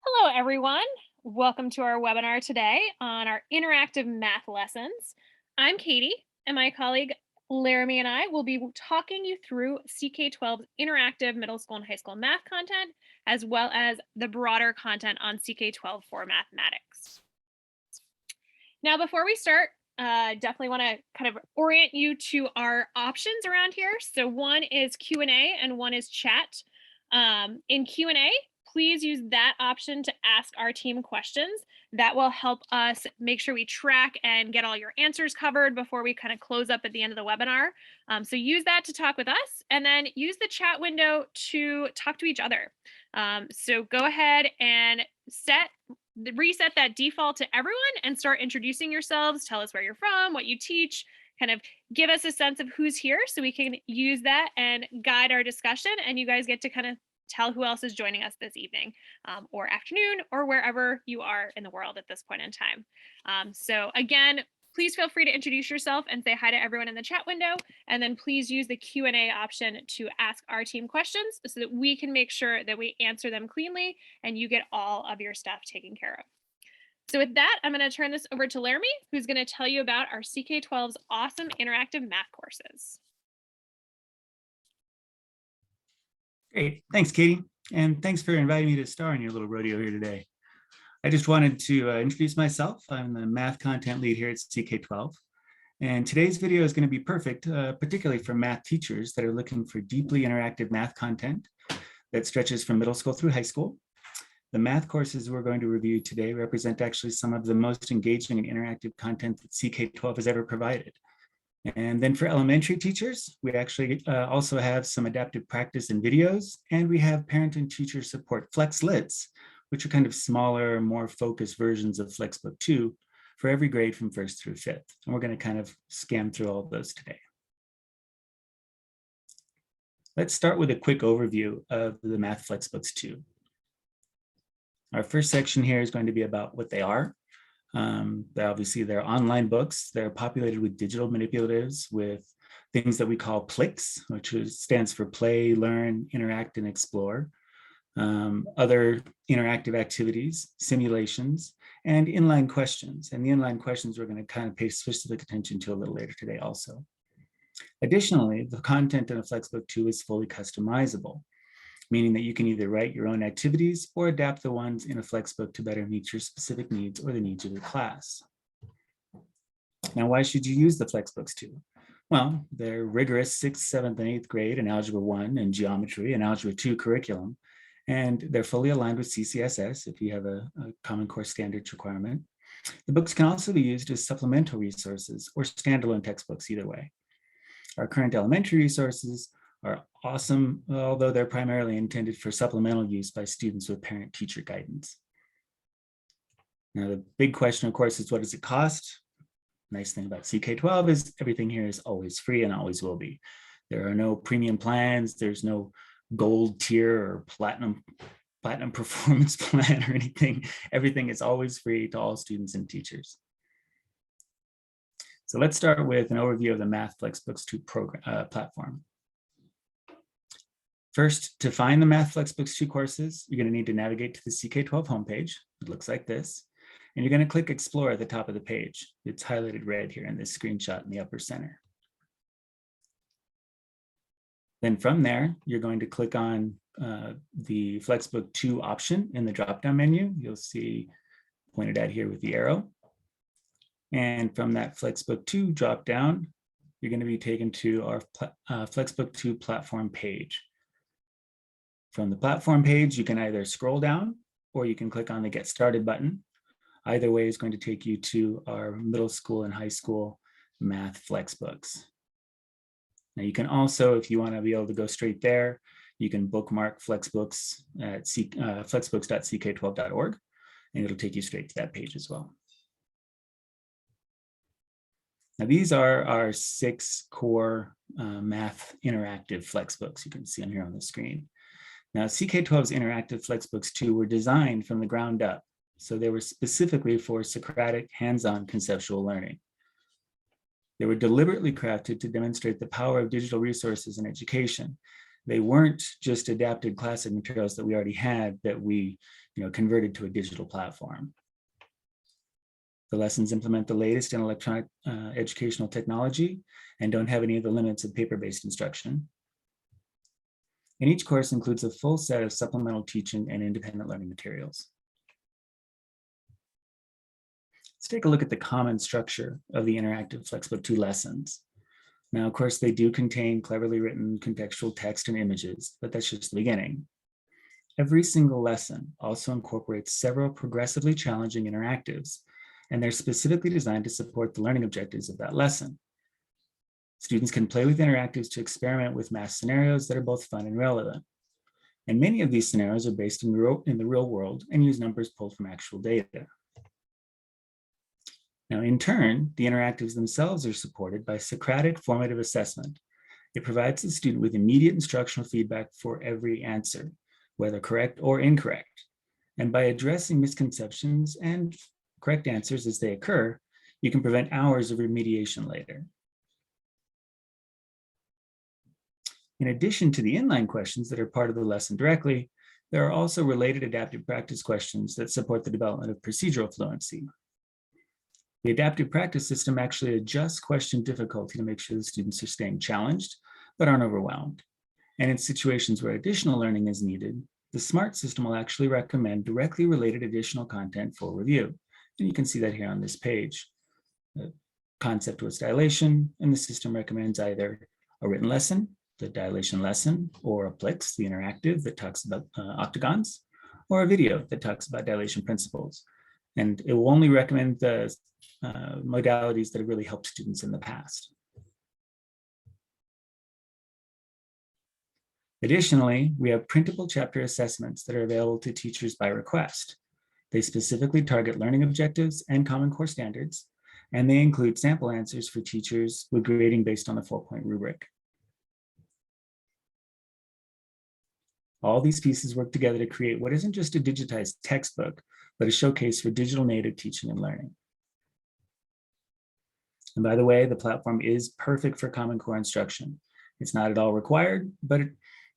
Hello, everyone. Welcome to our webinar today on our interactive math lessons. I'm Katie, and my colleague Laramie and I will be talking you through CK12's interactive middle school and high school math content, as well as the broader content on CK12 for mathematics. Now, before we start, definitely want to kind of orient you to our options around here. So one is Q&A and one is chat. In Q&A, please use that option to ask our team questions. That will help us make sure we track and get all your answers covered before we kind of close up at the end of the webinar. So use that to talk with us, and then use the chat window to talk to each other. So go ahead and reset that default to everyone and start introducing yourselves. Tell us where you're from, what you teach, kind of give us a sense of who's here so we can use that and guide our discussion, and you guys get to kind of tell who else is joining us this evening or afternoon or wherever you are in the world at this point in time. So again, please feel free to introduce yourself and say hi to everyone in the chat window, and then please use the Q&A option to ask our team questions so that we can make sure that we answer them cleanly and you get all of your stuff taken care of. So with that, I'm going to turn this over to Laramie, who's going to tell you about our CK12's awesome interactive math courses. Great, thanks, Katie. And thanks for inviting me to star in your little rodeo here today. I just wanted to introduce myself. I'm the math content lead here at CK12. And today's video is going to be perfect, particularly for math teachers that are looking for deeply interactive math content that stretches from middle school through high school. The math courses we're going to review today represent actually some of the most engaging and interactive content that CK12 has ever provided. And then for elementary teachers, we actually also have some adaptive practice and videos, and we have parent and teacher support FlexLits, which are kind of smaller, more focused versions of FlexBook 2 for every grade from 1st through 5th. And we're going to kind of scan through all of those today. Let's start with a quick overview of the Math FlexBooks 2. Our first section here is going to be about what they are. Obviously, they're online books. They're populated with digital manipulatives with things that we call PLIX, which stands for play, learn, interact, and explore. Other interactive activities, simulations, and inline questions. And the inline questions we're going to kind of pay specific attention to a little later today also. Additionally, the content in a FlexBook 2 is fully customizable, meaning that you can either write your own activities or adapt the ones in a FlexBook to better meet your specific needs or the needs of your class. Now, why should you use the FlexBooks 2? Well, they're rigorous 6th, 7th, and 8th grade in Algebra 1 and Geometry and Algebra 2 curriculum, and they're fully aligned with CCSS if you have a Common Core Standards requirement. The books can also be used as supplemental resources or standalone textbooks either way. Our current elementary resources are awesome, although they're primarily intended for supplemental use by students with parent-teacher guidance. Now, the big question, of course, is what does it cost? Nice thing about CK12 is everything here is always free and always will be. There are no premium plans. There's no gold tier or platinum performance plan or anything. Everything is always free to all students and teachers. So let's start with an overview of the Math FlexBooks 2 platform. First, to find the Math FlexBooks 2 courses, you're going to need to navigate to the CK12 homepage. It looks like this. And you're going to click Explore at the top of the page. It's highlighted red here in this screenshot in the upper center. Then from there, you're going to click on the FlexBook 2 option in the drop-down menu. You'll see pointed at here with the arrow. And from that FlexBook 2 drop-down, you're going to be taken to our FlexBook 2 platform page. From the platform page, you can either scroll down or you can click on the Get Started button. Either way is going to take you to our middle school and high school math FlexBooks. Now you can also, if you want to be able to go straight there, you can bookmark FlexBooks at flexbooks.ck12.org, and it'll take you straight to that page as well. Now these are our 6 core math interactive FlexBooks. You can see them here on the screen. Now, CK12's interactive FlexBooks 2 were designed from the ground up, so they were specifically for Socratic hands-on conceptual learning. They were deliberately crafted to demonstrate the power of digital resources in education, They weren't just adapted classic materials that we already had that we converted to a digital platform. The lessons implement the latest in electronic educational technology and don't have any of the limits of paper-based instruction. And each course includes a full set of supplemental teaching and independent learning materials. Let's take a look at the common structure of the interactive Flexbook 2 lessons. Now, of course, they do contain cleverly written contextual text and images, but that's just the beginning. Every single lesson also incorporates several progressively challenging interactives, and they're specifically designed to support the learning objectives of that lesson. Students can play with interactives to experiment with math scenarios that are both fun and relevant. And many of these scenarios are based in the real world and use numbers pulled from actual data. Now, in turn, the interactives themselves are supported by Socratic formative assessment. It provides the student with immediate instructional feedback for every answer, whether correct or incorrect. And by addressing misconceptions and correct answers as they occur, you can prevent hours of remediation later. In addition to the inline questions that are part of the lesson directly, there are also related adaptive practice questions that support the development of procedural fluency. The adaptive practice system actually adjusts question difficulty to make sure the students are staying challenged, but aren't overwhelmed. And in situations where additional learning is needed, the SMART system will actually recommend directly related additional content for review. And you can see that here on this page. The concept was dilation, and the system recommends either a written lesson, the dilation lesson, or a Plex, the interactive that talks about octagons, or a video that talks about dilation principles. And it will only recommend the modalities that have really helped students in the past. Additionally, we have printable chapter assessments that are available to teachers by request. They specifically target learning objectives and Common Core standards, and they include sample answers for teachers with grading based on the 4-point rubric. All these pieces work together to create what isn't just a digitized textbook, but a showcase for digital native teaching and learning. And by the way, the platform is perfect for Common Core instruction. It's not at all required, but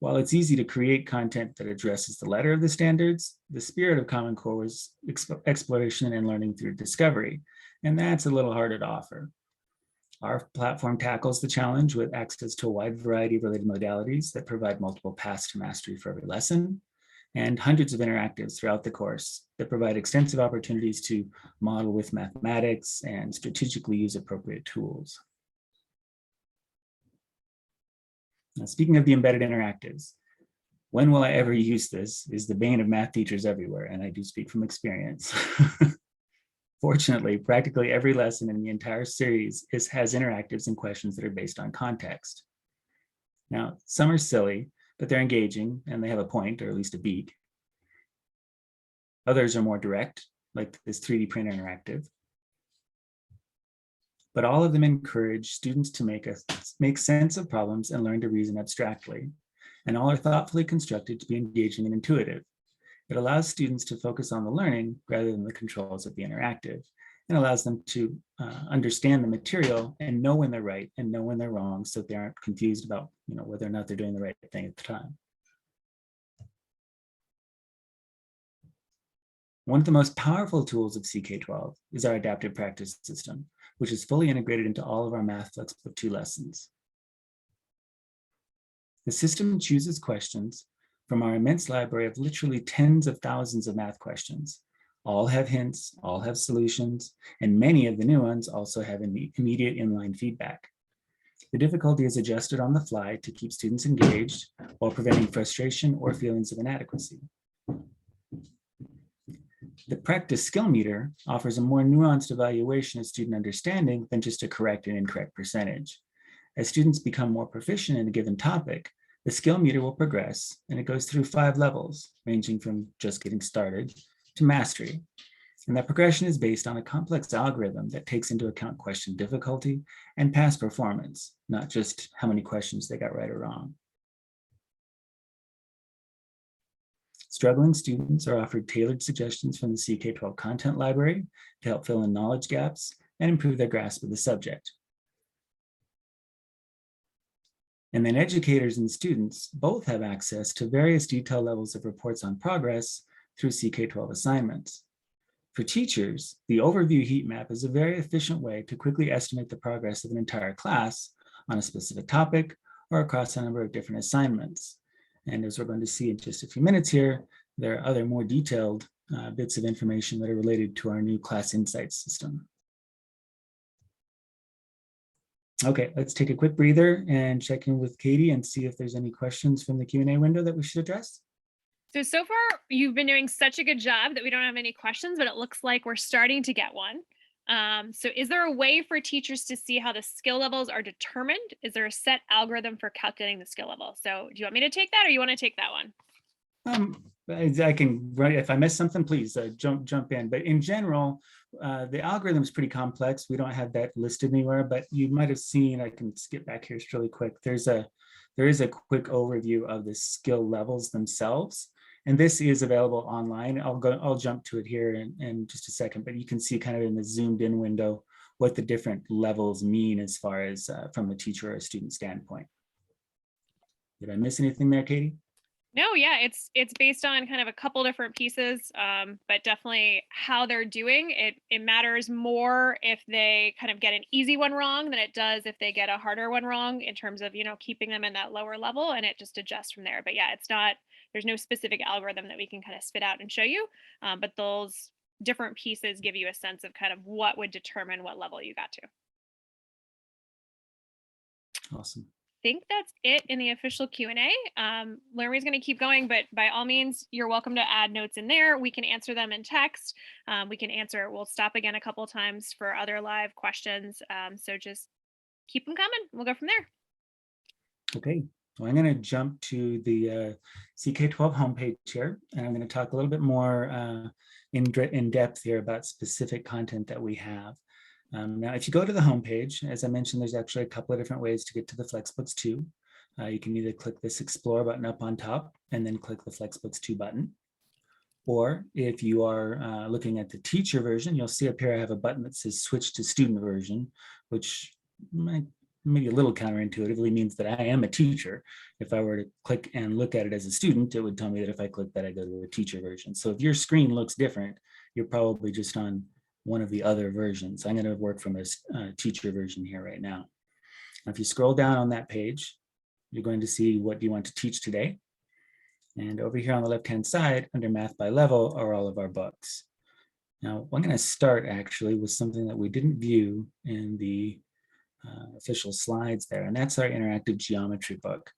while it's easy to create content that addresses the letter of the standards, the spirit of Common Core was exploration and learning through discovery, and that's a little harder to offer. Our platform tackles the challenge with access to a wide variety of related modalities that provide multiple paths to mastery for every lesson, and hundreds of interactives throughout the course that provide extensive opportunities to model with mathematics and strategically use appropriate tools. Now, speaking of the embedded interactives, when will I ever use this is the bane of math teachers everywhere, and I do speak from experience. Fortunately, practically every lesson in the entire series has interactives and questions that are based on context. Now, some are silly, but they're engaging and they have a point, or at least a beat. Others are more direct, like this 3D printer interactive. But all of them encourage students to make sense of problems and learn to reason abstractly. And all are thoughtfully constructed to be engaging and intuitive. It allows students to focus on the learning rather than the controls of the interactive, and allows them to understand the material and know when they're right and know when they're wrong, so they aren't confused about whether or not they're doing the right thing at the time. One of the most powerful tools of CK12 is our adaptive practice system, which is fully integrated into all of our Math Flexbook 2 lessons. The system chooses questions from our immense library of literally tens of thousands of math questions. All have hints, all have solutions, and many of the new ones also have immediate inline feedback. The difficulty is adjusted on the fly to keep students engaged while preventing frustration or feelings of inadequacy. The practice skill meter offers a more nuanced evaluation of student understanding than just a correct and incorrect percentage. As students become more proficient in a given topic, the skill meter will progress, and it goes through 5 levels, ranging from just getting started to mastery. And that progression is based on a complex algorithm that takes into account question difficulty and past performance, not just how many questions they got right or wrong. Struggling students are offered tailored suggestions from the CK12 content library to help fill in knowledge gaps and improve their grasp of the subject. And then educators and students both have access to various detailed levels of reports on progress through CK12 assignments. For teachers, the overview heat map is a very efficient way to quickly estimate the progress of an entire class on a specific topic or across a number of different assignments. And as we're going to see in just a few minutes here, there are other more detailed bits of information that are related to our new class insights system. Okay, let's take a quick breather and check in with Katie and see if there's any questions from the Q&A window that we should address. So far, you've been doing such a good job that we don't have any questions, but it looks like we're starting to get one. So is there a way for teachers to see how the skill levels are determined? Is there a set algorithm for calculating the skill level? So do you want me to take that or you want to take that one? I can, if I miss something, please jump in. But in general, the algorithm is pretty complex. We don't have that listed anywhere, but you might have seen, I can skip back here really quick. There is a quick overview of the skill levels themselves. And this is available online. I'll jump to it here in just a second, but you can see kind of in the zoomed in window what the different levels mean as far as from a teacher or a student standpoint. Did I miss anything there, Katie? No, yeah, it's based on kind of a couple different pieces, but definitely how they're doing. It matters more if they kind of get an easy one wrong than it does if they get a harder one wrong in terms of, keeping them in that lower level, and it just adjusts from there. But yeah, there's no specific algorithm that we can kind of spit out and show you, but those different pieces give you a sense of kind of what would determine what level you got to. Awesome. Think that's it in the official Q&A. Laramie's going to keep going, but by all means, you're welcome to add notes in there. We can answer them in text. We'll stop again a couple of times for other live questions. So just keep them coming. We'll go from there. Okay, well, I'm going to jump to the CK12 homepage here, and I'm going to talk a little bit more in depth here about specific content that we have. Now, if you go to the homepage, as I mentioned, there's actually a couple of different ways to get to the Flexbooks 2. You can either click this Explore button up on top and then click the Flexbooks 2 button. Or if you are looking at the teacher version, you'll see up here I have a button that says Switch to Student version, which might maybe a little counterintuitively means that I am a teacher. If I were to click and look at it as a student, it would tell me that if I click that, I go to the teacher version. So if your screen looks different, you're probably just on one of the other versions. I'm going to work from a teacher version here right now. Now, if you scroll down on that page, you're going to see what do you want to teach today. And over here on the left-hand side, under Math by Level, are all of our books. Now, I'm going to start actually with something that we didn't view in the official slides there, and that's our interactive geometry book.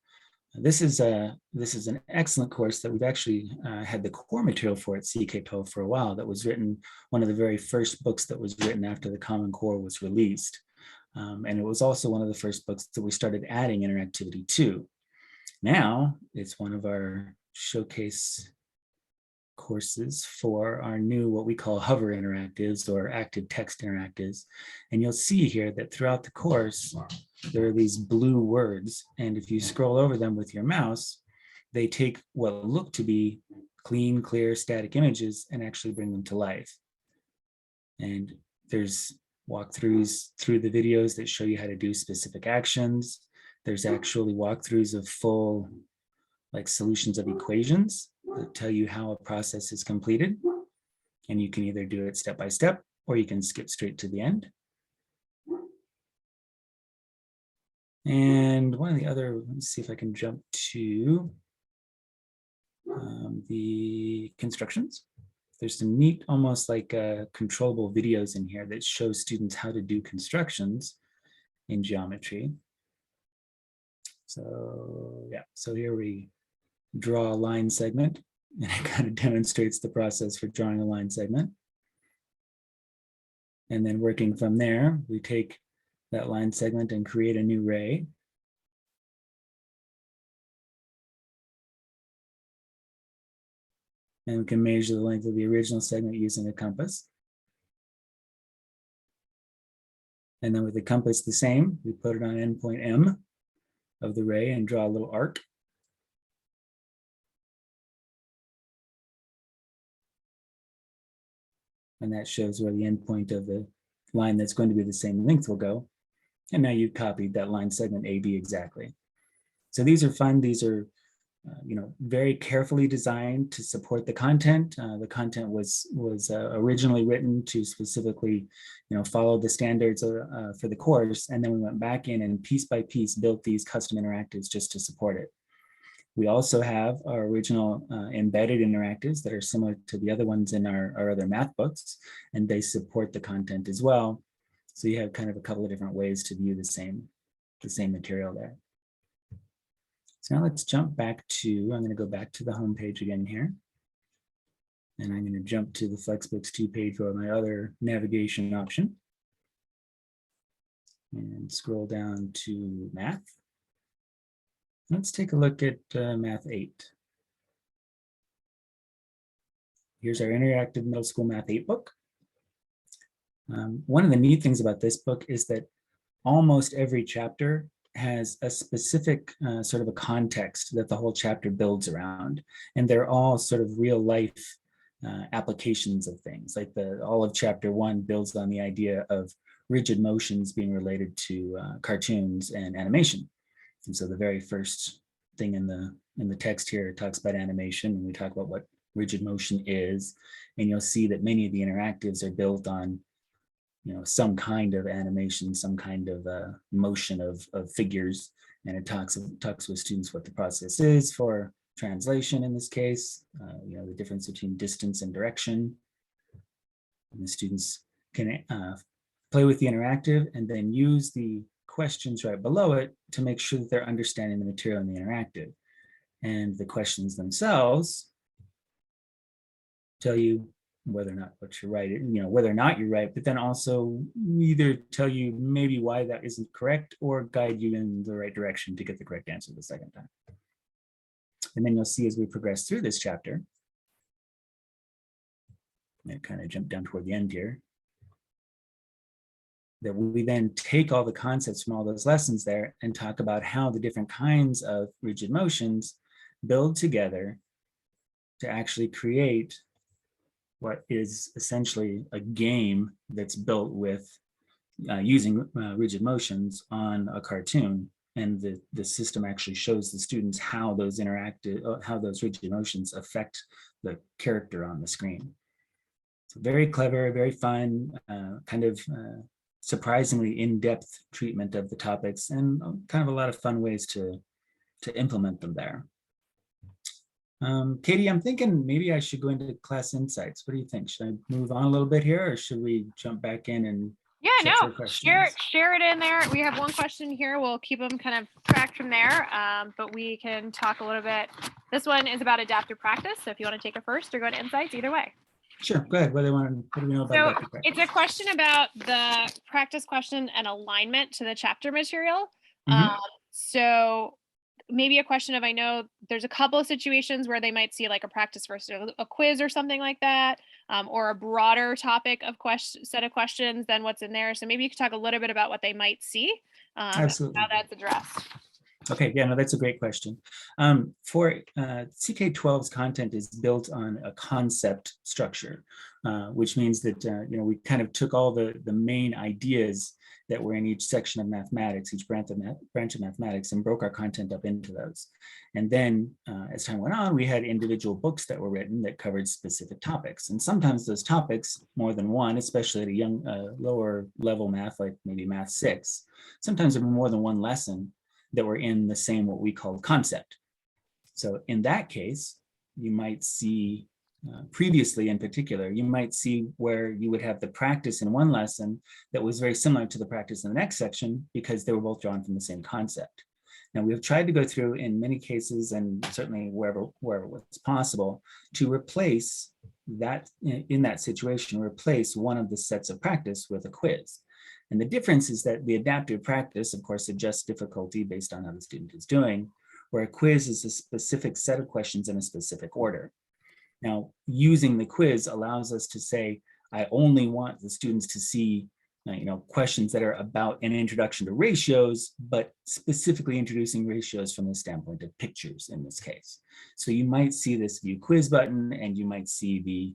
This is an excellent course that we've actually had the core material for at CK12 for a while. That was written, one of the very first books that was written after the Common Core was released. And it was also one of the first books that we started adding interactivity to. Now it's one of our showcase courses for our new, what we call hover interactives or active text interactives. And you'll see here that throughout the course, there are these blue words. And if you scroll over them with your mouse, they take what look to be clean, clear, static images and actually bring them to life. And there's walkthroughs through the videos that show you how to do specific actions. There's actually walkthroughs of full solutions of equations that tell you how a process is completed. And you can either do it step by step, or you can skip straight to the end. And one of the other, let's see if I can jump to the constructions. There's some neat, almost like controllable videos in here that show students how to do constructions in geometry. So yeah, so here we draw a line segment, and it kind of demonstrates the process for drawing a line segment. And then working from there, we take that line segment and create a new ray. And we can measure the length of the original segment using a compass. And then with the compass the same, we put it on endpoint M of the ray and draw a little arc. And that shows where the endpoint of the line that's going to be the same length will go. And now you copied that line segment AB exactly. So these are fun. These are very carefully designed to support the content. The content was originally written to specifically, follow the standards for the course, and then we went back in and piece by piece built these custom interactives just to support it. We also have our original embedded interactives that are similar to the other ones in our other math books, and they support the content as well. So you have kind of a couple of different ways to view the same material there. So now let's jump back to, I'm going to go back to the home page again here. And I'm going to jump to the Flexbooks 2 page or my other navigation option. And scroll down to math. Let's take a look at math 8. Here's our interactive middle school math 8 book. One of the neat things about this book is that almost every chapter has a specific sort of a context that the whole chapter builds around. And they're all sort of real life applications of things. Like all of chapter 1 builds on the idea of rigid motions being related to cartoons and animation. And so the very first thing in the text here talks about animation, and we talk about what rigid motion is. And you'll see that many of the interactives are built on some kind of animation, some kind of motion of figures, and it talks with students what the process is for translation in this case, the difference between distance and direction. And the students can play with the interactive and then use the questions right below it to make sure that they're understanding the material in the interactive. And the questions themselves tell you whether or not what you're right, whether or not you're right, but then also either tell you maybe why that isn't correct or guide you in the right direction to get the correct answer the second time. And then you'll see as we progress through this chapter, and kind of jump down toward the end here, that we then take all the concepts from all those lessons there and talk about how the different kinds of rigid motions build together to actually create what is essentially a game that's built with using rigid motions on a cartoon. And the system actually shows the students how those rigid motions affect the character on the screen. So very clever, very fun, kind of surprisingly in-depth treatment of the topics, and kind of a lot of fun ways to implement them there. Katie, I'm thinking maybe I should go into class insights. What do you think? Should I move on a little bit here, or should we jump back in and share it in there? We have one question here. We'll keep them kind of tracked from there, but we can talk a little bit. This one is about adaptive practice. So if you want to take it first or go to insights, either way. Sure, go ahead. What do we know about adaptive practice? It's a question about the practice question and alignment to the chapter material. So maybe a question of, I know there's a couple of situations where they might see like a practice versus a quiz or something like that, or a broader topic of set of questions than what's in there. So maybe you could talk a little bit about what they might see, Absolutely. how that's addressed. Okay, yeah, no, that's a great question. For CK12's content is built on a concept structure, which means that we kind of took all the main ideas that were in each section of mathematics, each branch of mathematics, and broke our content up into those. And then as time went on, we had individual books that were written that covered specific topics. And sometimes those topics, more than one, especially at a lower level math, like maybe math 6, sometimes there were more than one lesson that were in the same, what we call concept. So in that case, you might see, previously in particular, you might see where you would have the practice in one lesson that was very similar to the practice in the next section because they were both drawn from the same concept. Now we've tried to go through in many cases, and certainly wherever it's possible, to replace that, in that situation, replace one of the sets of practice with a quiz. And the difference is that the adaptive practice, of course, adjusts difficulty based on how the student is doing, where a quiz is a specific set of questions in a specific order. Now, using the quiz allows us to say, I only want the students to see questions that are about an introduction to ratios, but specifically introducing ratios from the standpoint of pictures in this case. So you might see this view quiz button, and you might see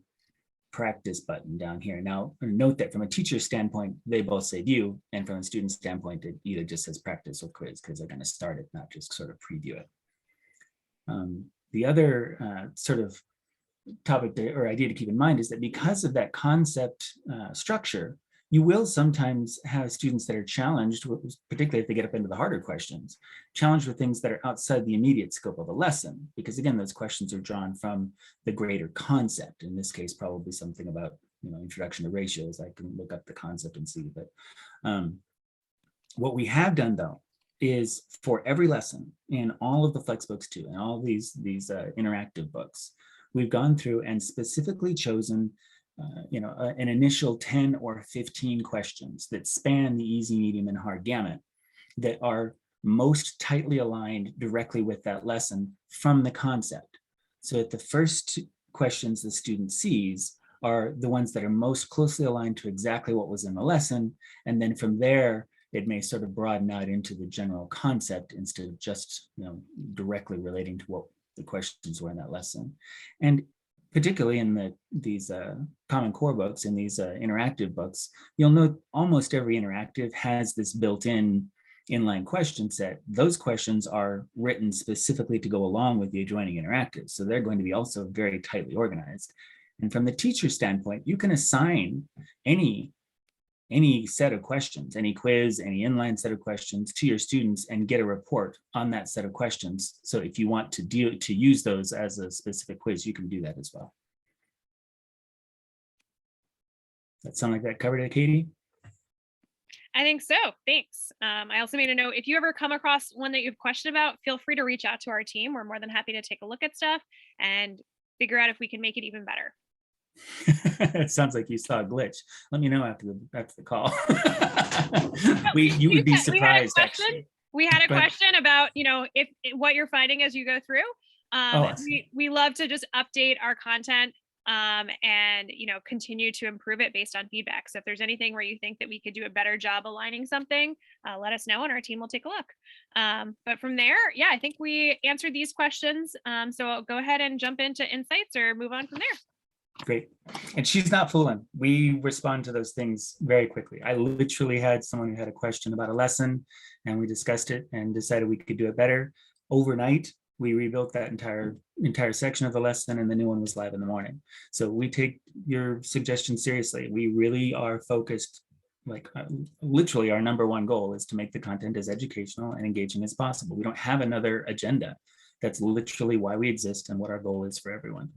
practice button down here. Now, note that from a teacher standpoint, they both say view, and from a student standpoint, it either just says practice or quiz because they're going to start it, not just sort of preview it. The other sort of topic or idea to keep in mind is that because of that concept structure, you will sometimes have students that are challenged, particularly if they get up into the harder questions, challenged with things that are outside the immediate scope of a lesson, because again, those questions are drawn from the greater concept. In this case, probably something about, introduction to ratios. I can look up the concept and see, but what we have done though is for every lesson in all of the Flexbooks too, and all these interactive books, we've gone through and specifically chosen an initial 10 or 15 questions that span the easy, medium, and hard gamut that are most tightly aligned directly with that lesson from the concept. So that the first questions the student sees are the ones that are most closely aligned to exactly what was in the lesson. And then from there, it may sort of broaden out into the general concept instead of just directly relating to what the questions were in that lesson. And particularly in these Common Core books, in these interactive books, you'll note almost every interactive has this built-in inline question set. Those questions are written specifically to go along with the adjoining interactives. So they're going to be also very tightly organized. And from the teacher standpoint, you can assign any set of questions, any quiz, any inline set of questions to your students and get a report on that set of questions. So if you want to use those as a specific quiz, you can do that as well. That sound like that covered it, Katie? I think so. Thanks. I also made a note, if you ever come across one that you have a question about, feel free to reach out to our team. We're more than happy to take a look at stuff and figure out if we can make it even better. It sounds like you saw a glitch. Let me know after the call. You would be surprised, actually. We had a question about, if what you're finding as you go through. We love to just update our content and continue to improve it based on feedback. So if there's anything where you think that we could do a better job aligning something, let us know and our team will take a look. But from there, yeah, I think we answered these questions. So I'll go ahead and jump into insights or move on from there. Great. And she's not fooling. We respond to those things very quickly. I literally had someone who had a question about a lesson and we discussed it and decided we could do it better. Overnight, we rebuilt that entire section of the lesson and the new one was live in the morning. So we take your suggestion seriously. We really are focused, literally our number one goal is to make the content as educational and engaging as possible. We don't have another agenda. That's literally why we exist and what our goal is for everyone.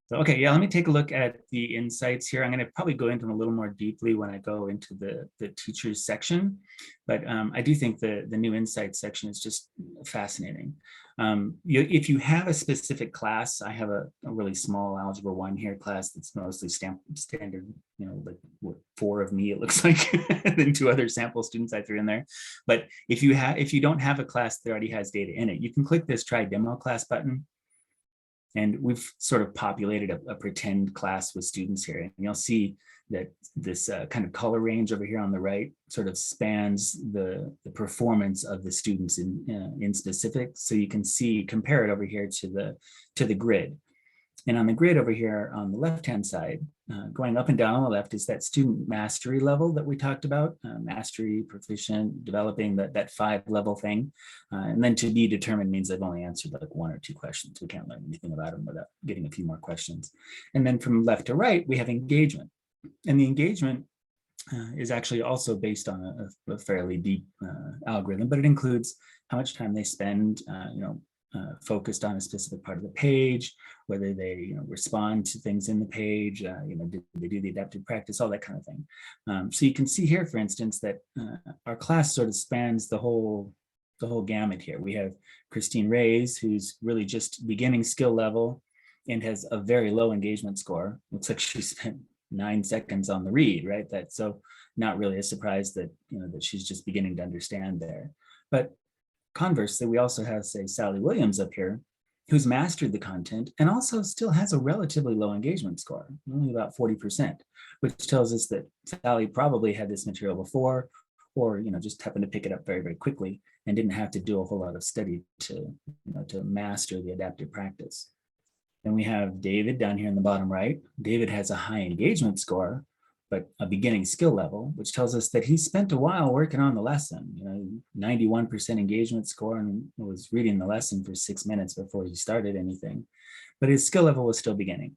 So, okay, yeah, let me take a look at the insights here. I'm going to probably go into them a little more deeply when I go into the teachers section, but I do think the new insights section is just fascinating. If you have a specific class, I have a really small Algebra 1 here class that's mostly standard, like 4 of me, it looks like, then 2 other sample students I threw in there. But if you don't have a class that already has data in it, you can click this Try Demo Class button. And we've sort of populated a pretend class with students here. And you'll see that this kind of color range over here on the right sort of spans the performance of the students in specific. So you can compare it over here to the grid. And on the grid over here on the left-hand side, going up and down on the left is that student mastery level that we talked about, mastery, proficient, developing that 5-level thing. And then to be determined means they've only answered like 1 or 2 questions. We can't learn anything about them without getting a few more questions. And then from left to right, we have engagement. And the engagement is actually also based on a fairly deep algorithm, but it includes how much time they spend, focused on a specific part of the page, whether they respond to things in the page, did they do the adaptive practice, all that kind of thing. So you can see here, for instance, that our class sort of spans the whole gamut here. We have Christine Reyes, who's really just beginning skill level and has a very low engagement score. Looks like she spent 9 seconds on the read, right? That's so not really a surprise that that she's just beginning to understand there. But conversely, we also have, say, Sally Williams up here, who's mastered the content and also still has a relatively low engagement score, only about 40%, which tells us that Sally probably had this material before, or just happened to pick it up very, very quickly and didn't have to do a whole lot of study to master the adaptive practice. And we have David down here in the bottom right. David has a high engagement score, but a beginning skill level, which tells us that he spent a while working on the lesson. 91% engagement score, and was reading the lesson for 6 minutes before he started anything. But his skill level was still beginning.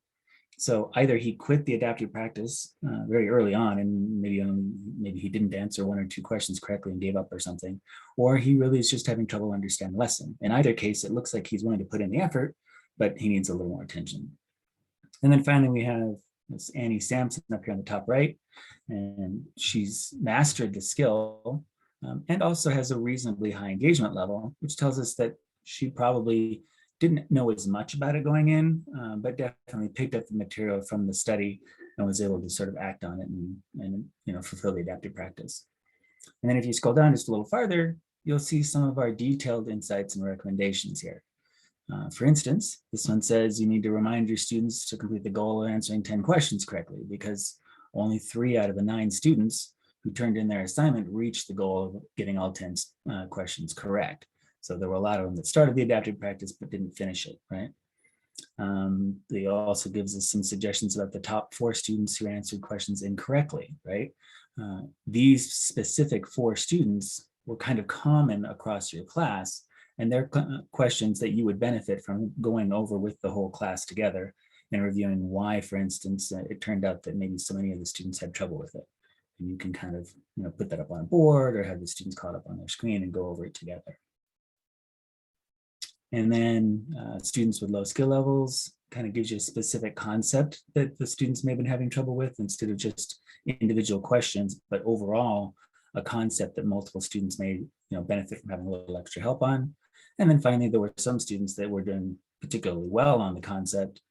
So either he quit the adaptive practice very early on, and maybe he didn't answer 1 or 2 questions correctly and gave up or something, or he really is just having trouble understanding the lesson. In either case, it looks like he's willing to put in the effort, but he needs a little more attention. And then finally, we have this Annie Sampson up here on the top right, and she's mastered the skill and also has a reasonably high engagement level, which tells us that she probably didn't know as much about it going in, but definitely picked up the material from the study and was able to sort of act on it and fulfill the adaptive practice. And then if you scroll down just a little farther, you'll see some of our detailed insights and recommendations here. For instance, this one says you need to remind your students to complete the goal of answering 10 questions correctly, because only 3 out of the 9 students who turned in their assignment reached the goal of getting all 10 questions correct. So there were a lot of them that started the adaptive practice but didn't finish it, right? They also gives us some suggestions about the top 4 students who answered questions incorrectly, right? These specific 4 students were kind of common across your class, and they're questions that you would benefit from going over with the whole class together and reviewing why, for instance, it turned out that maybe so many of the students had trouble with it. And you can kind of put that up on a board or have the students caught up on their screen and go over it together. And then students with low skill levels kind of gives you a specific concept that the students may have been having trouble with, instead of just individual questions, but overall a concept that multiple students may benefit from having a little extra help on. And then finally, there were some students that were doing particularly well on the concept,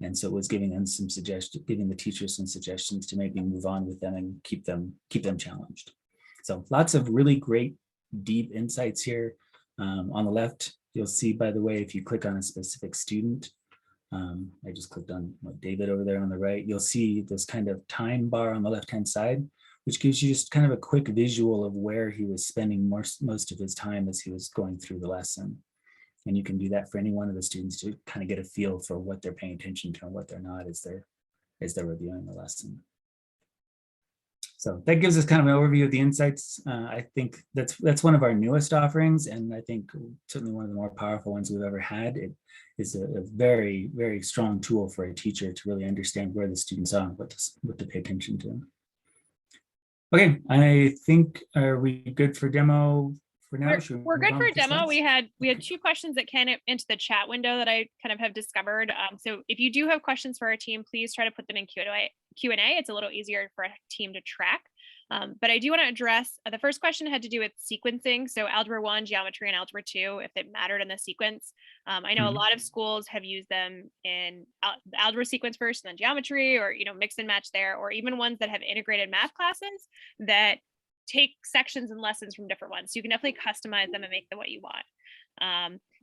and so it was giving them some suggestions, giving the teachers some suggestions to maybe move on with them and keep them challenged. So lots of really great deep insights here. On the left, you'll see, by the way, if you click on a specific student, I just clicked on David over there on the right, you'll see this kind of time bar on the left-hand side, which gives you just kind of a quick visual of where he was spending most of his time as he was going through the lesson. And you can do that for any one of the students to kind of get a feel for what they're paying attention to and what they're not as they're reviewing the lesson. So that gives us kind of an overview of the insights. I think that's one of our newest offerings, and I think certainly one of the more powerful ones we've ever had. It is a very, very strong tool for a teacher to really understand where the students are, what to pay attention to. Okay, I think, are we good for demo for now? We're good for a demo. We had 2 questions that came into the chat window that I kind of have discovered. So if you do have questions for our team, please try to put them in Q&A. It's a little easier for a team to track. But I do want to address the first question had to do with sequencing. So algebra 1, geometry, and algebra 2, if it mattered in the sequence. I know a lot of schools have used them in the algebra sequence first and then geometry, or mix and match there, or even ones that have integrated math classes that take sections and lessons from different ones. So you can definitely customize them and make them what you want.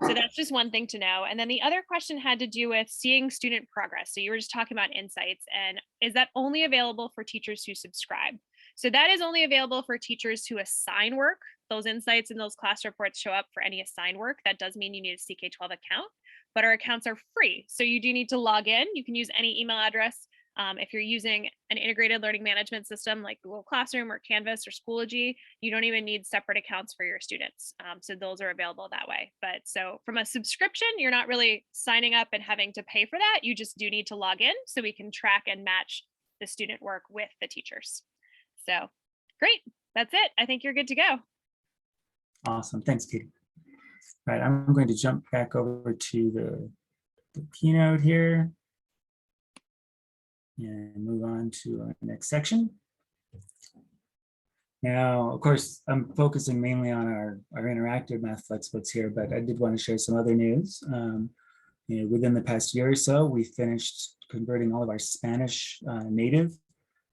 So that's just one thing to know. And then the other question had to do with seeing student progress. So you were just talking about insights, and is that only available for teachers who subscribe? So that is only available for teachers who assign work. Those insights and those class reports show up for any assigned work. That does mean you need a CK12 account, but our accounts are free. So you do need to log in. You can use any email address. If you're using an integrated learning management system like Google Classroom or Canvas or Schoology, you don't even need separate accounts for your students. So those are available that way. But so from a subscription, you're not really signing up and having to pay for that. You just do need to log in so we can track and match the student work with the teachers. So great, that's it. I think you're good to go. Awesome, thanks, Katie. All right, I'm going to jump back over to the keynote here and move on to our next section. Now, of course, I'm focusing mainly on our interactive math flexbooks here, but I did want to share some other news. Within the past year or so, we finished converting all of our Spanish native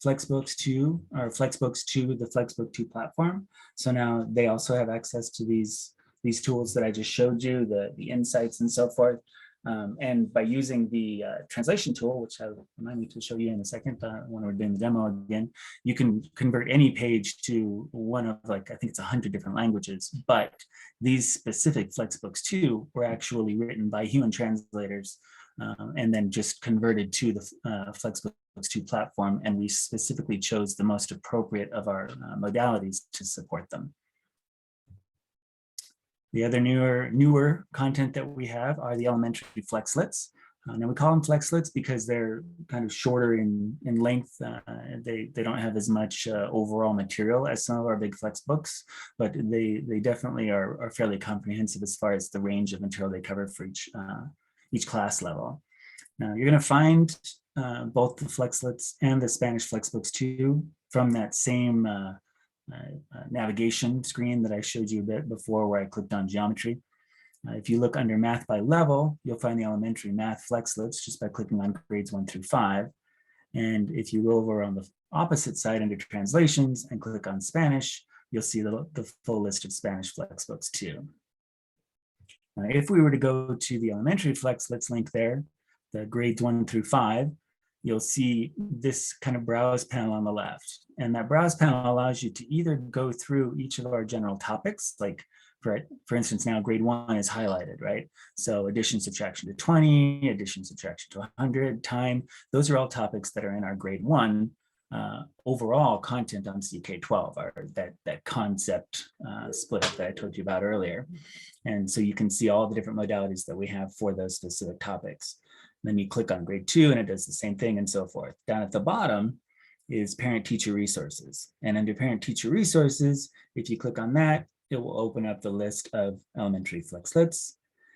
Flexbooks to the Flexbook 2 platform. So now they also have access to these tools that I just showed you, the insights and so forth. And by using the translation tool, which I'll remind me to show you in a second when we're doing the demo again, you can convert any page to one of, I think it's 100 different languages, but these specific Flexbooks 2 were actually written by human translators and then just converted to the Flexbooks 2 platform, and we specifically chose the most appropriate of our modalities to support them. The other newer content that we have are the elementary Flexlets. Now we call them Flexlets because they're kind of shorter in length. They don't have as much overall material as some of our big Flexbooks, but they definitely are fairly comprehensive as far as the range of material they cover for each class level. Now you're going to find both the Flexlets and the Spanish Flexbooks 2 from that same navigation screen that I showed you a bit before, where I clicked on geometry. If you look under math by level, you'll find the elementary math Flexlets just by clicking on grades 1 through 5. And if you go over on the opposite side under translations and click on Spanish, you'll see the full list of Spanish Flexbooks 2. If we were to go to the elementary Flexlets link there, the grades 1 through 5, you'll see this kind of browse panel on the left. And that browse panel allows you to either go through each of our general topics, like for instance, now grade 1 is highlighted, right? So addition, subtraction to 20, addition, subtraction to 100, time, those are all topics that are in our grade 1 overall content on CK12, or that concept split up that I told you about earlier. And so you can see all the different modalities that we have for those specific topics. Then you click on grade 2 and it does the same thing, and so forth. Down at the bottom is parent-teacher resources. And under parent-teacher resources, if you click on that, it will open up the list of elementary Flexlets.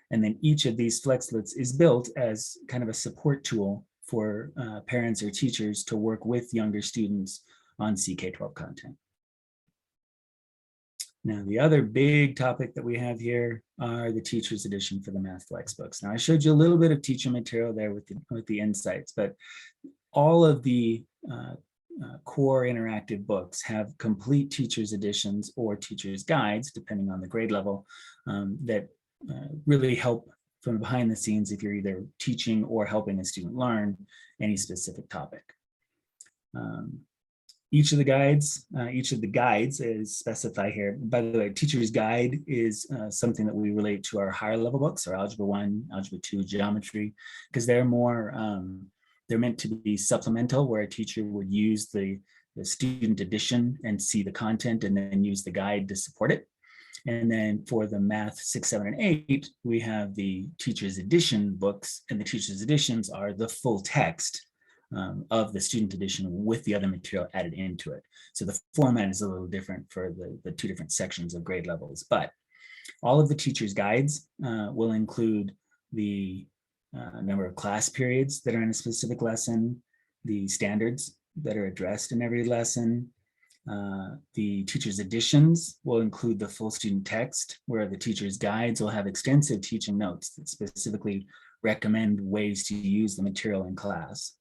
And then each of these Flexlets is built as kind of a support tool for parents or teachers to work with younger students on CK12 content. Now, the other big topic that we have here are the teacher's edition for the math Flexbooks. Now, I showed you a little bit of teacher material there with the insights, but all of the core interactive books have complete teacher's editions or teacher's guides, depending on the grade level, that really help from behind the scenes if you're either teaching or helping a student learn any specific topic. Each of the guides is specified here. By the way, teacher's guide is something that we relate to our higher level books, our Algebra 1, Algebra 2, Geometry, because they're more, they're meant to be supplemental, where a teacher would use the student edition and see the content and then use the guide to support it. And then for the math 6, 7, and 8, we have the teacher's edition books, and the teacher's editions are the full text of the student edition with the other material added into it. So the format is a little different for the two different sections of grade levels, but all of the teacher's guides will include the number of class periods that are in a specific lesson, the standards that are addressed in every lesson. The teacher's editions will include the full student text, where the teacher's guides will have extensive teaching notes that specifically recommend ways to use the material in class.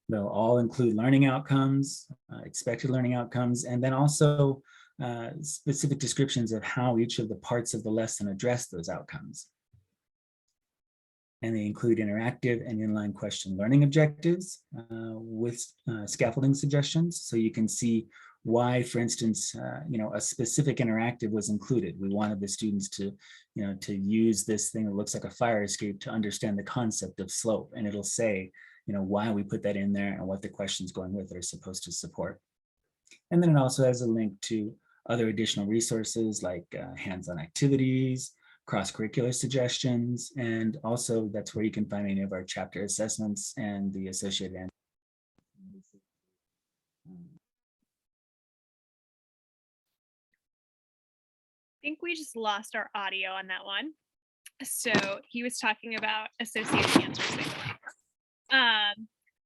They'll all include learning outcomes, expected learning outcomes, and then also specific descriptions of how each of the parts of the lesson address those outcomes. And they include interactive and inline question learning objectives with scaffolding suggestions. So you can see why, for instance, a specific interactive was included. We wanted the students to use this thing that looks like a fire escape to understand the concept of slope, and it'll say, why we put that in there and what the questions going with it are supposed to support. And then it also has a link to other additional resources like hands-on activities, cross-curricular suggestions, and also that's where you can find any of our chapter assessments and the associated answers. I think we just lost our audio on that one. So he was talking about associated answers.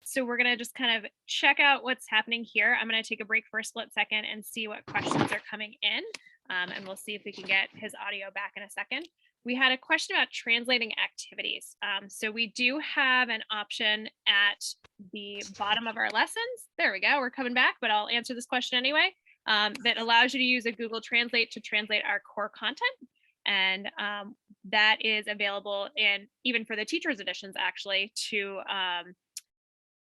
So we're going to just kind of check out what's happening here. I'm going to take a break for a split second and see what questions are coming in. And we'll see if we can get his audio back in a second. We had a question about translating activities. So we do have an option at the bottom of our lessons. There we go. We're coming back, but I'll answer this question anyway. That allows you to use a Google Translate to translate our core content. And that is available in even for the teacher's editions, actually, to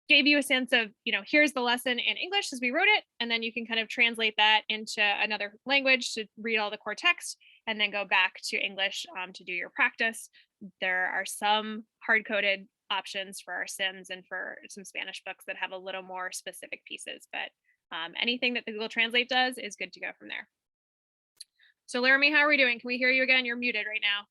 give you a sense of, here's the lesson in English as we wrote it, and then you can kind of translate that into another language to read all the core text, and then go back to English to do your practice. There are some hard-coded options for our Sims and for some Spanish books that have a little more specific pieces, but anything that the Google Translate does is good to go from there. So Laramie, how are we doing? Can we hear you again? You're muted right now.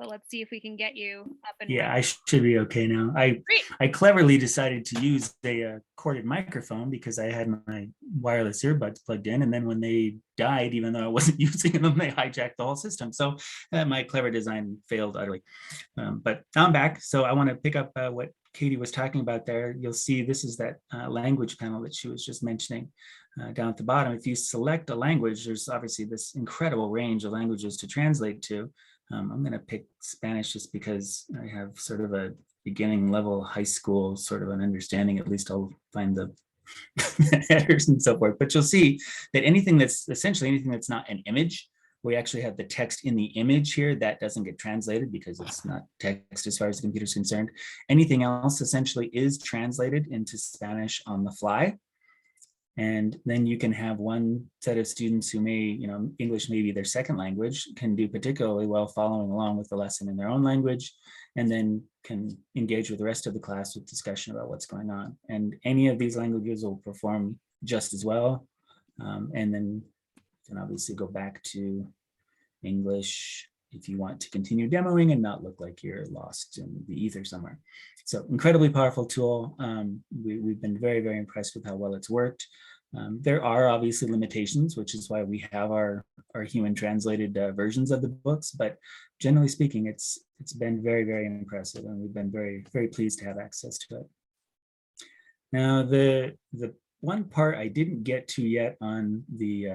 So let's see if we can get you up and Yeah, running. I should be okay now. Great. I cleverly decided to use a corded microphone because I had my wireless earbuds plugged in, and then when they died, even though I wasn't using them, they hijacked the whole system. So my clever design failed utterly. But I'm back, so I want to pick up what Katie was talking about there. You'll see this is that language panel that she was just mentioning down at the bottom. If you select a language, there's obviously this incredible range of languages to translate to. I'm going to pick Spanish just because I have sort of a beginning level high school sort of an understanding. At least I'll find the headers and so forth. But you'll see that anything that's essentially anything that's not an image, we actually have the text in the image here that doesn't get translated because it's not text as far as the computer is concerned. Anything else essentially is translated into Spanish on the fly. And then you can have one set of students who may, English may be their second language, can do particularly well following along with the lesson in their own language, and then can engage with the rest of the class with discussion about what's going on. And any of these languages will perform just as well. And then you can obviously go back to English if you want to continue demoing and not look like you're lost in the ether somewhere. So incredibly powerful tool. We've been very, very impressed with how well it's worked. There are obviously limitations, which is why we have our human translated versions of the books, but generally speaking, it's been very, very impressive, and we've been very, very pleased to have access to it. Now, the one part I didn't get to yet on the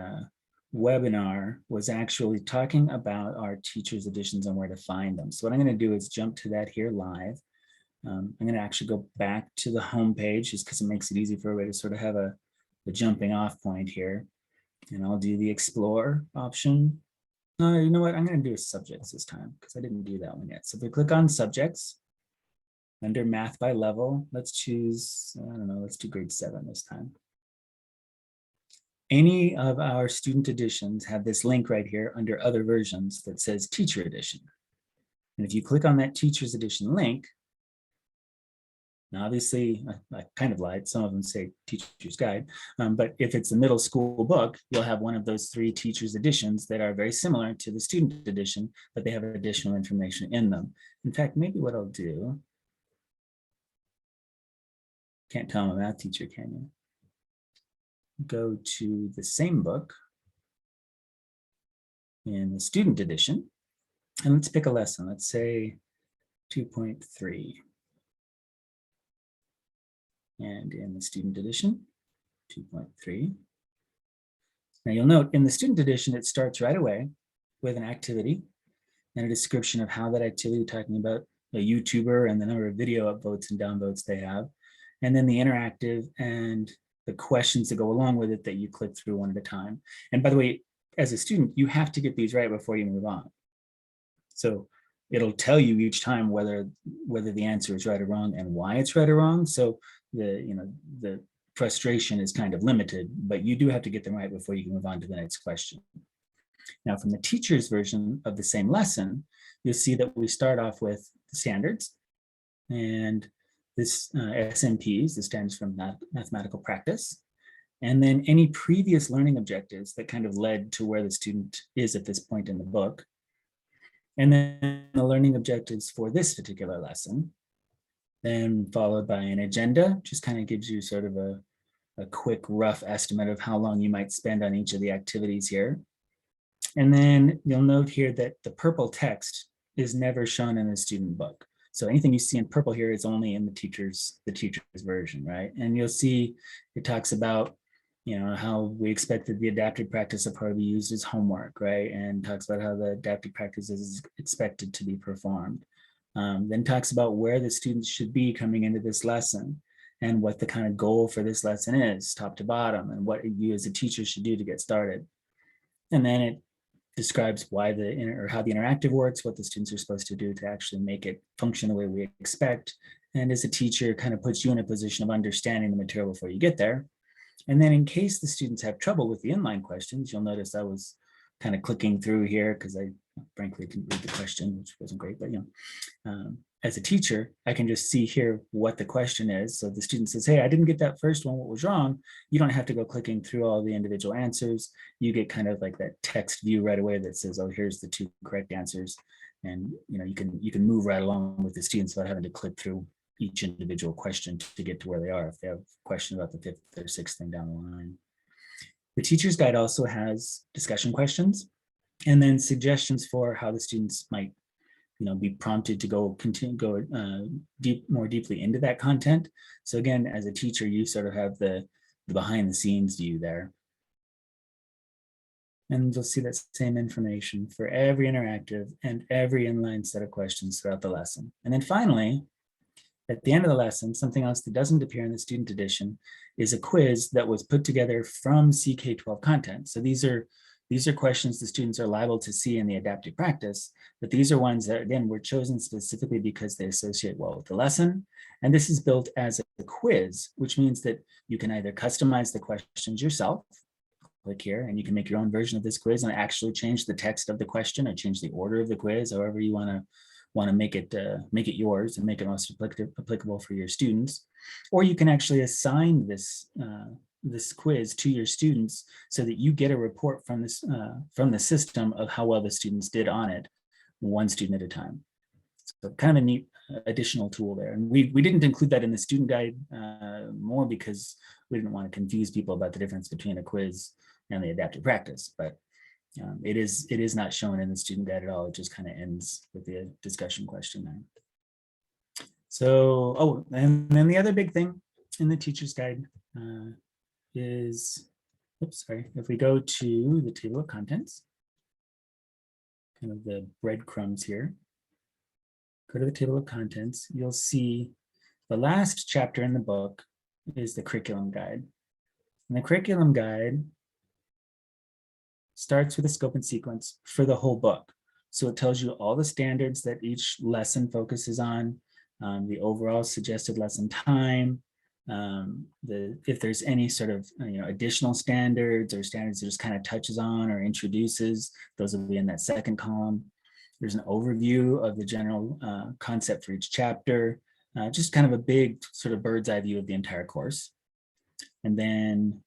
webinar was actually talking about our teachers editions and where to find them. So what I'm going to do is jump to that here live. I'm going to actually go back to the home page just because it makes it easy for everybody to sort of have a jumping off point here. And I'll do the explore option. You know what? I'm going to do subjects this time because I didn't do that one yet. So if we click on subjects under math by level, let's choose, I don't know, let's do grade 7 this time. Any of our student editions have this link right here under other versions that says teacher edition. And if you click on that teacher's edition link, now obviously I kind of lied, some of them say teacher's guide, but if it's a middle school book, you'll have one of those 3 teacher's editions that are very similar to the student edition, but they have additional information in them. In fact, maybe what I'll do, can't tell I'm a math teacher, can you? Go to the same book in the student edition, and let's pick a lesson. Let's say 2.3. And in the student edition, 2.3. Now you'll note in the student edition, it starts right away with an activity and a description of how that activity, talking about a YouTuber and the number of video upvotes and downvotes they have, and then the interactive and the questions that go along with it that you click through one at a time. And by the way, as a student, you have to get these right before you move on. So it'll tell you each time whether the answer is right or wrong and why it's right or wrong. So the frustration is kind of limited, but you do have to get them right before you can move on to the next question. Now, from the teacher's version of the same lesson, you'll see that we start off with the standards, and this SMPs, this stands for mathematical practice, and then any previous learning objectives that kind of led to where the student is at this point in the book, and then the learning objectives for this particular lesson, then followed by an agenda, just kind of gives you sort of a quick rough estimate of how long you might spend on each of the activities here. And then you'll note here that the purple text is never shown in the student book. So anything you see in purple here is only in the teacher's version, right? And you'll see it talks about, how we expected the adapted practice to probably be used as homework, right? And talks about how the adapted practice is expected to be performed. Then talks about where the students should be coming into this lesson and what the kind of goal for this lesson is, top to bottom, and what you as a teacher should do to get started. And then it describes why how the interactive works, what the students are supposed to do to actually make it function the way we expect. And as a teacher, kind of puts you in a position of understanding the material before you get there. And then in case the students have trouble with the inline questions, you'll notice I was kind of clicking through here because I frankly, didn't read the question, which wasn't great, but as a teacher, I can just see here what the question is. So the student says, hey, I didn't get that first one, what was wrong? You don't have to go clicking through all the individual answers. You get kind of like that text view right away that says, oh, here's the 2 correct answers. And you can move right along with the students without having to click through each individual question to get to where they are if they have questions about the 5th or 6th thing down the line. The teacher's guide also has discussion questions and then suggestions for how the students might be prompted to go more deeply into that content. So again, as a teacher, you sort of have the behind the scenes view there. And you'll see that same information for every interactive and every inline set of questions throughout the lesson. And then finally, at the end of the lesson, something else that doesn't appear in the student edition is a quiz that was put together from CK12 content. So these are questions the students are liable to see in the adaptive practice, but these are ones that, again, were chosen specifically because they associate well with the lesson. And this is built as a quiz, which means that you can either customize the questions yourself, click here, and you can make your own version of this quiz and actually change the text of the question or change the order of the quiz, however you want to make it yours and make it most applicable for your students. Or you can actually assign this quiz to your students so that you get a report from the system of how well the students did on it, one student at a time. So kind of a neat additional tool there. And we didn't include that in the student guide more because we didn't want to confuse people about the difference between a quiz and the adaptive practice, but it is not shown in the student guide at all. It just kind of ends with the discussion question there. So, and then the other big thing in the teacher's guide is, if we go to the table of contents, kind of the breadcrumbs here, go to the table of contents, you'll see the last chapter in the book is the curriculum guide. And the curriculum guide starts with a scope and sequence for the whole book. So it tells you all the standards that each lesson focuses on, the overall suggested lesson time, if there's any sort of additional standards or standards that just kind of touches on or introduces, those will be in that second column. There's an overview of the general concept for each chapter, just kind of a big sort of bird's eye view of the entire course. And then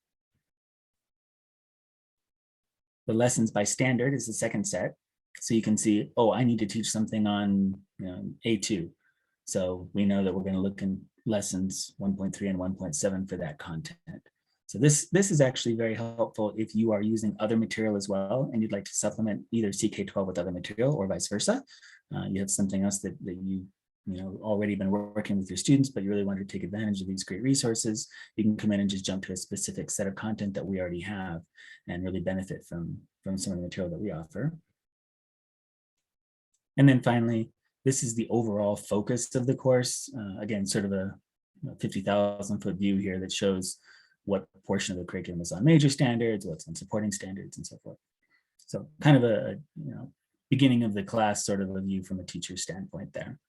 the lessons by standard is the second set. So you can see, oh, I need to teach something on A2. So we know that we're going to look in lessons 1.3 and 1.7 for that content. So this is actually very helpful if you are using other material as well, and you'd like to supplement either CK12 with other material or vice versa. You have something else that you already been working with your students, but you really want to take advantage of these great resources. You can come in and just jump to a specific set of content that we already have and really benefit from some of the material that we offer. And then finally, this is the overall focus of the course. Again, sort of a 50,000-foot view here that shows what portion of the curriculum is on major standards, what's on supporting standards, and so forth. So kind of a beginning of the class sort of a view from a teacher's standpoint there.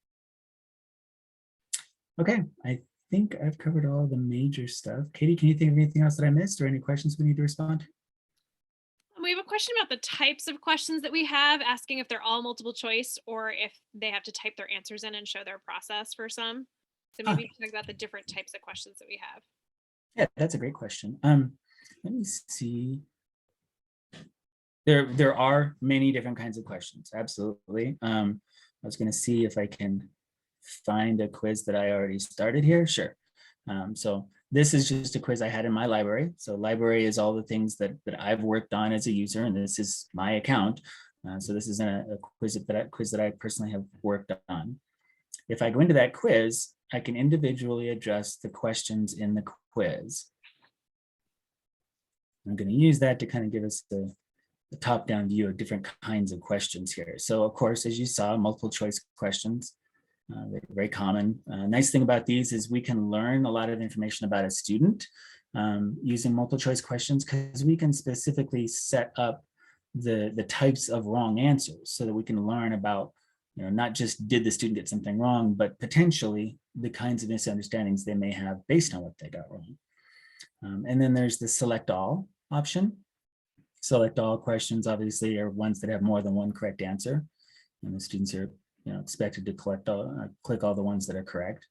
Okay, I think I've covered all the major stuff. Katie, can you think of anything else that I missed or any questions we need to respond to? We have a question about the types of questions that we have, asking if they're all multiple choice or if they have to type their answers in and show their process for some. So maybe talk about the different types of questions that we have. Yeah, that's a great question. Let me see. There are many different kinds of questions. Absolutely. I was going to see if I can find a quiz that I already started here. Sure. So this is just a quiz I had in my library. So library is all the things that I've worked on as a user, and this is my account. So this isn't a quiz that I personally have worked on. If I go into that quiz, I can individually adjust the questions in the quiz. I'm going to use that to kind of give us the top-down view of different kinds of questions here. So of course, as you saw, multiple choice questions. They're very common. Nice thing about these is we can learn a lot of information about a student using multiple choice questions, because we can specifically set up the types of wrong answers so that we can learn about, not just did the student get something wrong, but potentially the kinds of misunderstandings they may have based on what they got wrong. And then there's the select all option. Select all questions obviously are ones that have more than one correct answer. And the students are expected to click all the ones that are correct.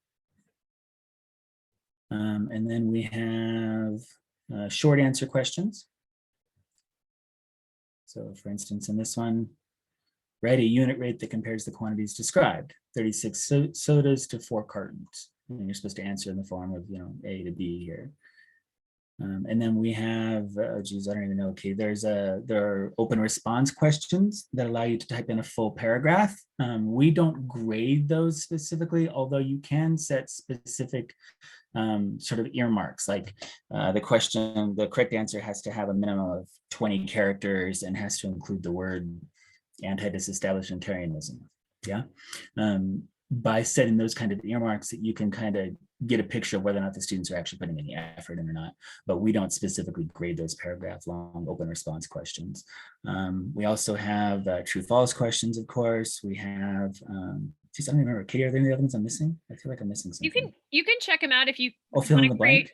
And then we have short answer questions. So for instance, in this one, write a unit rate that compares the quantities described, 36 sodas to 4 cartons. And you're supposed to answer in the form of, A to B here. And then we have, I don't even know. Okay, there are open response questions that allow you to type in a full paragraph. We don't grade those specifically, although you can set specific sort of earmarks, like the correct answer has to have a minimum of 20 characters and has to include the word anti-disestablishmentarianism. Yeah. By setting those kind of earmarks, that you can kind of get a picture of whether or not the students are actually putting any effort in or not, but we don't specifically grade those paragraph long open response questions. We also have true false questions, of course. We have, geez, I don't remember, Katie, are there any other ones I'm missing? I feel like I'm missing something. You can check them out if you fill in the blank.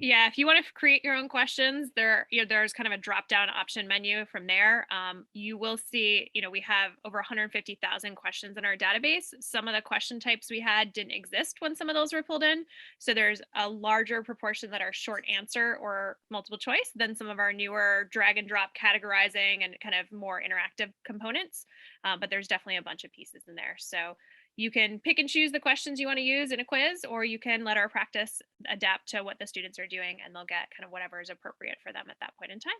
Yeah, if you want to create your own questions, there's kind of a drop-down option menu from there. You will see, we have over 150,000 questions in our database. Some of the question types we had didn't exist when some of those were pulled in. So there's a larger proportion that are short answer or multiple choice than some of our newer drag and drop categorizing and kind of more interactive components. But there's definitely a bunch of pieces in there. So you can pick and choose the questions you want to use in a quiz, or you can let our practice adapt to what the students are doing, and they'll get kind of whatever is appropriate for them at that point in time.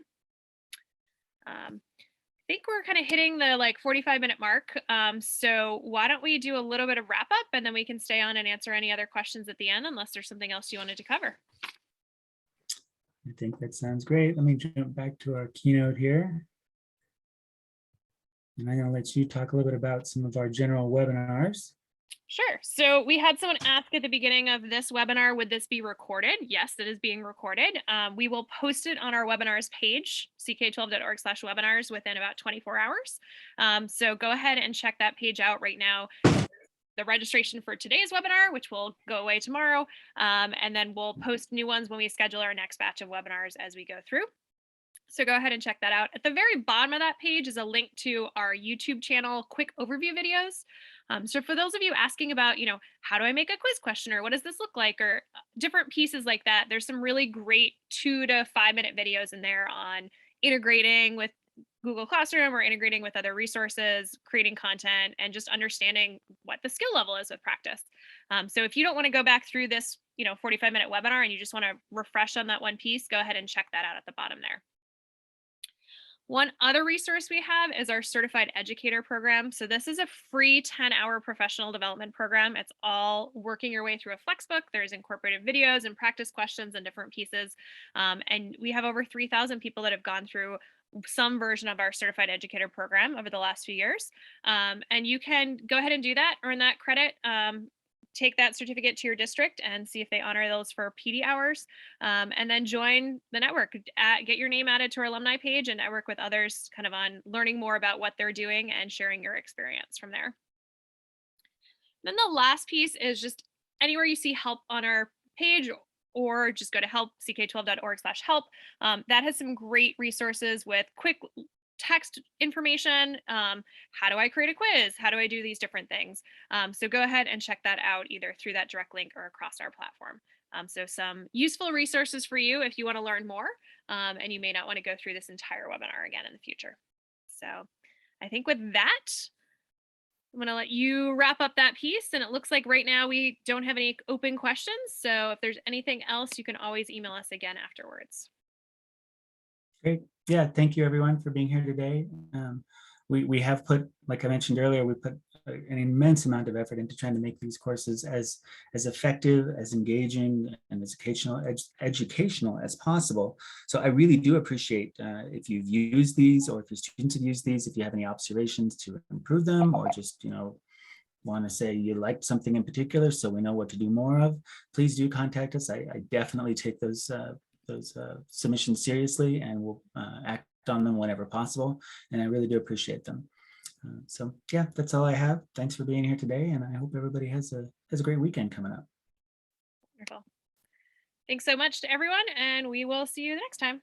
I think we're kind of hitting the 45-minute mark. So why don't we do a little bit of wrap up, and then we can stay on and answer any other questions at the end, unless there's something else you wanted to cover. I think that sounds great. Let me jump back to our keynote here. And I'm going to let you talk a little bit about some of our general webinars. Sure. So we had someone ask at the beginning of this webinar, would this be recorded? Yes, it is being recorded. We will post it on our webinars page, ck12.org/webinars, within about 24 hours. So go ahead and check that page out right now. The registration for today's webinar, which will go away tomorrow. And then we'll post new ones when we schedule our next batch of webinars as we go through. So go ahead and check that out. At the very bottom of that page is a link to our YouTube channel, quick overview videos. So for those of you asking about, how do I make a quiz question, or what does this look like, or different pieces like that, there's some really great 2 to 5 minute videos in there on integrating with Google Classroom or integrating with other resources, creating content, and just understanding what the skill level is with practice. So if you don't want to go back through this, 45-minute webinar and you just want to refresh on that one piece, go ahead and check that out at the bottom there. One other resource we have is our Certified Educator program. So this is a free 10-hour professional development program. It's all working your way through a Flexbook. There's incorporated videos and practice questions and different pieces. And we have over 3,000 people that have gone through some version of our Certified Educator program over the last few years. And you can go ahead and do that, earn that credit, take that certificate to your district and see if they honor those for PD hours, and then join the network, get your name added to our alumni page and network with others kind of on learning more about what they're doing and sharing your experience from there. Then the last piece is just anywhere you see help on our page, or just go to help, ck12.org/help. That has some great resources with quick text information. How do I create a quiz? How do I do these different things? So go ahead and check that out either through that direct link or across our platform. So some useful resources for you if you want to learn more, and you may not want to go through this entire webinar again in the future. So I think with that, I'm going to let you wrap up that piece. And it looks like right now we don't have any open questions. So if there's anything else, you can always email us again afterwards. Great. Yeah, thank you everyone for being here today. We have put, like I mentioned earlier, we put an immense amount of effort into trying to make these courses as effective, as engaging, and as educational as possible. So I really do appreciate if you've used these, or if your students have used these, if you have any observations to improve them, or just want to say you liked something in particular so we know what to do more of, please do contact us. I definitely take those submissions seriously, and we'll act on them whenever possible. And I really do appreciate them. So yeah, that's all I have. Thanks for being here today, and I hope everybody has a great weekend coming up. Wonderful. Thanks so much to everyone, and we will see you next time.